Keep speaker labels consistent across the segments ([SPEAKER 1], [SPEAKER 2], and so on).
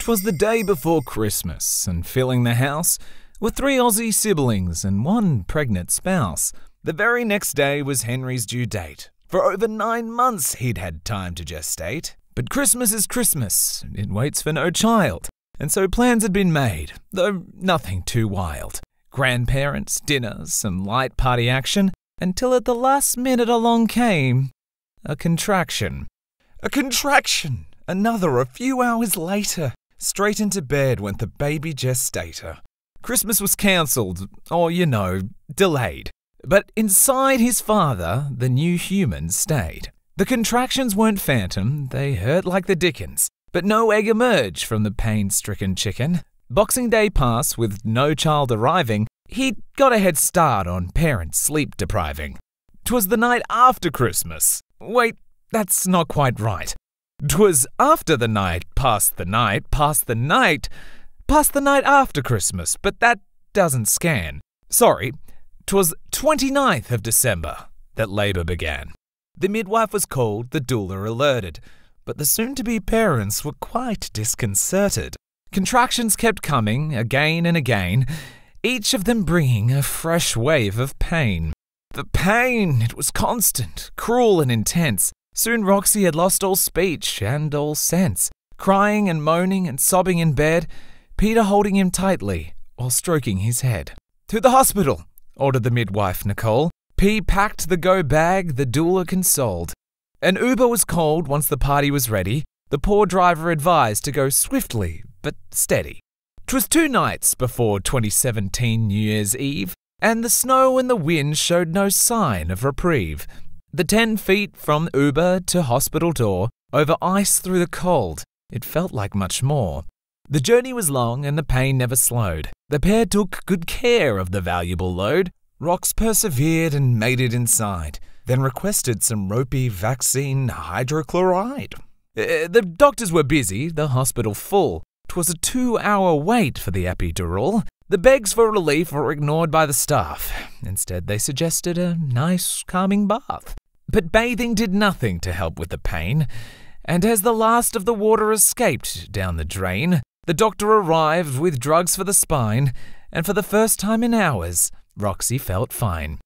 [SPEAKER 1] 'Twas the day before Christmas, and filling the house were 3 Aussie siblings and 1 pregnant spouse. The very next day was Henry's due date. For over 9 months he'd had time to gestate. But Christmas is Christmas, it waits for no child. And so plans had been made, though nothing too wild. Grandparents, dinner, some light party action, until at the last minute along came a contraction. A contraction! Another a few hours later. Straight into bed went the baby gestator. Christmas was cancelled, or, delayed. But inside his father, the new human stayed. The contractions weren't phantom, they hurt like the dickens. But no egg emerged from the pain-stricken chicken. Boxing Day passed with no child arriving. He'd got a head start on parents sleep-depriving. 'Twas the night after Christmas. Wait, that's not quite right. 'Twas after the night, past the night after Christmas, but that doesn't scan. Sorry, 'twas 29th of December that labour began. The midwife was called, the doula alerted, but the soon-to-be parents were quite disconcerted. Contractions kept coming again and again, each of them bringing a fresh wave of pain. The pain, it was constant, cruel and intense. Soon Roxy had lost all speech and all sense, crying and moaning and sobbing in bed, Peter holding him tightly while stroking his head. "To the hospital," ordered the midwife Nicole. P packed the go bag, the doula consoled. An Uber was called once the party was ready. The poor driver advised to go swiftly but steady. 'Twas 2 nights before 2017 New Year's Eve, and the snow and the wind showed no sign of reprieve. The 10 feet from Uber to hospital door, over ice through the cold, it felt like much more. The journey was long and the pain never slowed. The pair took good care of the valuable load. Rox persevered and made it inside, then requested some ropey vaccine hydrochloride. The doctors were busy, the hospital full. 'Twas a 2-hour wait for the epidural. The begs for relief were ignored by the staff. Instead, they suggested a nice, calming bath. But bathing did nothing to help with the pain, and as the last of the water escaped down the drain, the doctor arrived with drugs for the spine, and for the first time in hours, Roxy felt fine.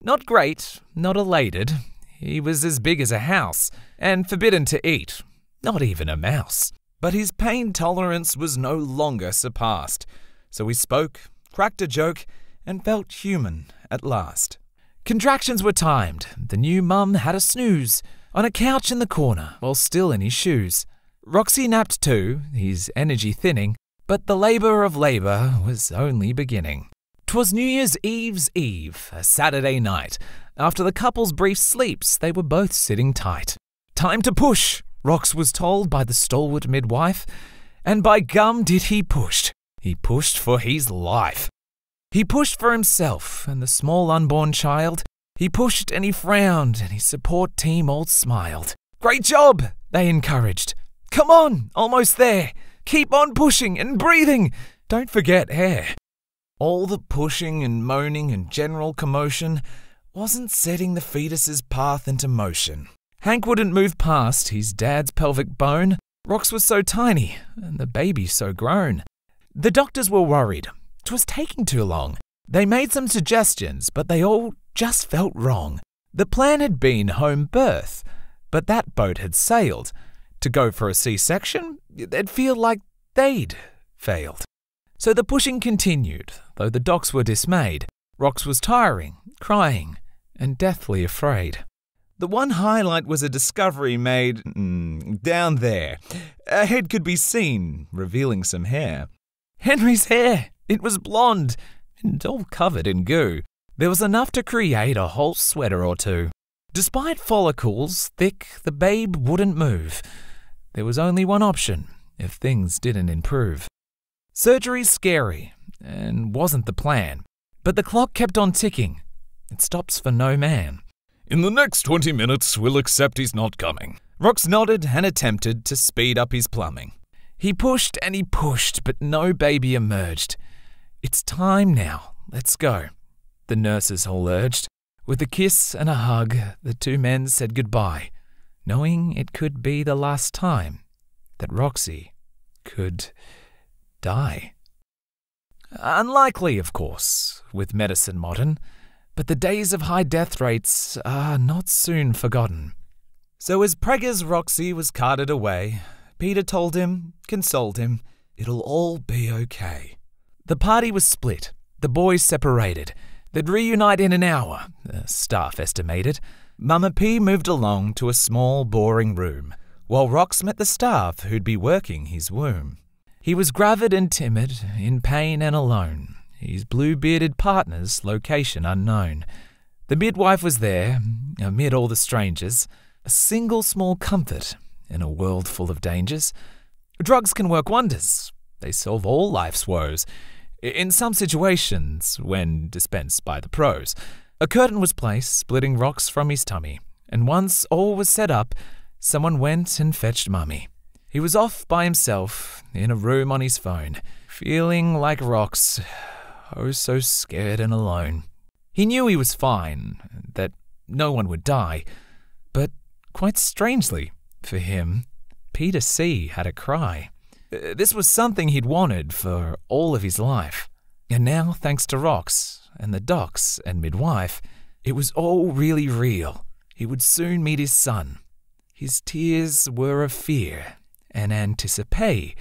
[SPEAKER 1] Not great, not elated. He was as big as a house, and forbidden to eat, not even a mouse. But his pain tolerance was no longer surpassed, so he spoke, cracked a joke, and felt human at last. Contractions were timed. The new mum had a snooze on a couch in the corner while still in his shoes. Roxy napped too, his energy thinning, but the labour of labour was only beginning. 'Twas New Year's Eve's Eve, a Saturday night. After the couple's brief sleeps, they were both sitting tight. "Time to push," Rox was told by the stalwart midwife, and by gum did he push. He pushed for his life. He pushed for himself and the small unborn child. He pushed and he frowned, and his support team all smiled. "Great job," they encouraged. "Come on, almost there. Keep on pushing and breathing. Don't forget air." All the pushing and moaning and general commotion wasn't setting the fetus's path into motion. Hank wouldn't move past his dad's pelvic bone. Rox was so tiny, and the baby so grown. The doctors were worried. 'Twas taking too long. They made some suggestions, but they all just felt wrong. The plan had been home birth, but that boat had sailed. To go for a C-section, it'd feel like they'd failed. So the pushing continued, though the docs were dismayed. Rox was tiring, crying, and deathly afraid. The one highlight was a discovery made down there. A head could be seen, revealing some hair. Henry's hair! It was blonde, and all covered in goo. There was enough to create a whole sweater or two. Despite follicles thick, the babe wouldn't move. There was only one option if things didn't improve. Surgery's scary, and wasn't the plan. But the clock kept on ticking. It stops for no man. "In the next 20 minutes, we'll accept he's not coming." Rox nodded and attempted to speed up his plumbing. He pushed and he pushed, but no baby emerged. "It's time now, let's go," the nurses all urged. With a kiss and a hug, the 2 men said goodbye, knowing it could be the last time that Roxy could die. Unlikely, of course, with medicine modern, but the days of high death rates are not soon forgotten. So as Preggers Roxy was carted away, Peter told him, consoled him, it'll all be okay. The party was split, the boys separated. They'd reunite in an hour, the staff estimated. Mama P moved along to a small, boring room, while Rox met the staff who'd be working his womb. He was gravid and timid, in pain and alone, his blue-bearded partner's location unknown. The midwife was there, amid all the strangers, a single small comfort in a world full of dangers. Drugs can work wonders. They solve all life's woes. In some situations, when dispensed by the pros. A curtain was placed, splitting Rox from his tummy, and once all was set up, someone went and fetched Mummy. He was off by himself, in a room on his phone, feeling like Rox, oh so scared and alone. He knew he was fine, that no one would die, but quite strangely, for him, Peter C. had a cry. This was something he'd wanted for all of his life. And now, thanks to Rox and the docs and midwife, it was all really real. He would soon meet his son. His tears were of fear and anticipation.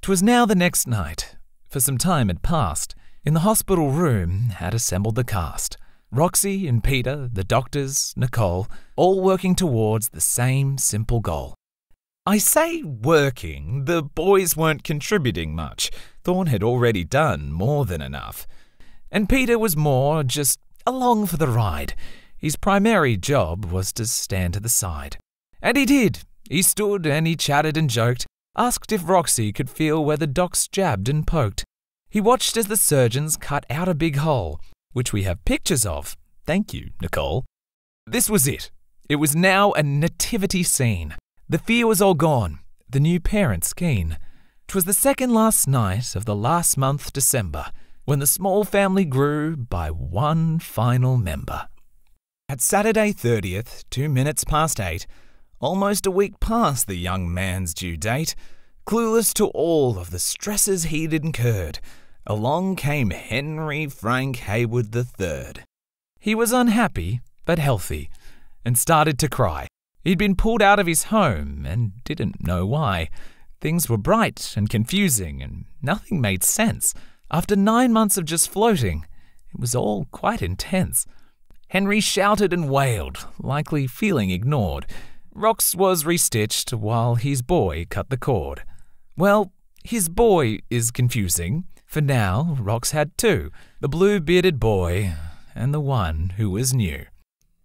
[SPEAKER 1] 'Twas now the next night, for some time had passed. In the hospital room had assembled the cast. Roxy and Peter, the doctors, Nicole, all working towards the same simple goal. I say working, the boys weren't contributing much. Thorne had already done more than enough. And Peter was more just along for the ride. His primary job was to stand to the side. And he did. He stood and he chatted and joked, asked if Roxy could feel where the docs jabbed and poked. He watched as the surgeons cut out a big hole, which we have pictures of. Thank you, Nicole. This was it. It was now a nativity scene. The fear was all gone, the new parents keen. 'Twas the second last night of the last month, December, when the small family grew by one final member. At Saturday 30th, 2 minutes past 8, almost a week past the young man's due date, clueless to all of the stresses he'd incurred, along came Henry Frank Hayward III. He was unhappy, but healthy, and started to cry. He'd been pulled out of his home and didn't know why. Things were bright and confusing and nothing made sense. After 9 months of just floating, it was all quite intense. Henry shouted and wailed, likely feeling ignored. Rox was restitched while his boy cut the cord. Well, his boy is confusing. For now, Rox had two, the blue-bearded boy and the one who was new.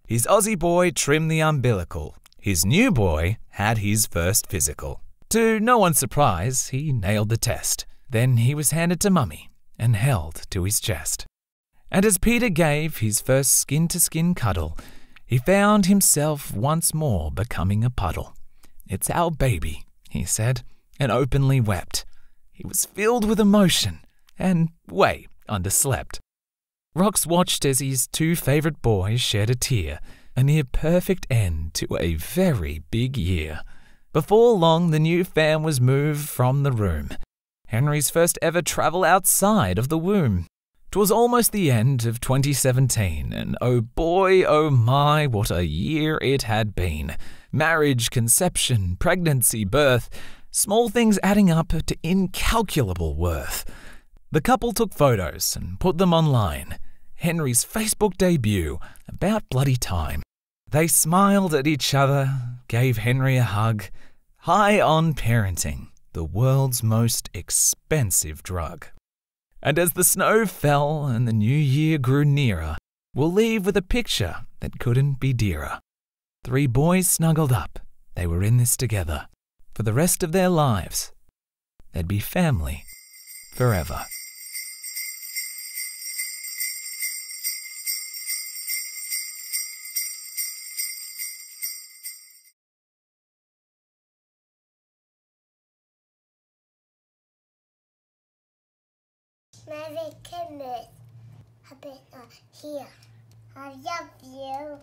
[SPEAKER 1] His Aussie boy trimmed the umbilical. His new boy had his first physical. To no one's surprise, he nailed the test. Then he was handed to Mummy and held to his chest. And as Peter gave his first skin-to-skin cuddle, he found himself once more becoming a puddle. "It's our baby," he said, and openly wept. He was filled with emotion and way underslept. Rox watched as his two favourite boys shed a tear, a near-perfect end to a very big year. Before long, the new fam was moved from the room. Henry's first ever travel outside of the womb. 'Twas almost the end of 2017, and oh boy, oh my, what a year it had been. Marriage, conception, pregnancy, birth, small things adding up to incalculable worth. The couple took photos and put them online. Henry's Facebook debut, about bloody time. They smiled at each other, gave Henry a hug. High on parenting, the world's most expensive drug. And as the snow fell and the new year grew nearer, we'll leave with a picture that couldn't be dearer. 3 boys snuggled up. They were in this together. For the rest of their lives, they'd be family forever.
[SPEAKER 2] Merry Christmas. Happy New Year. I love you.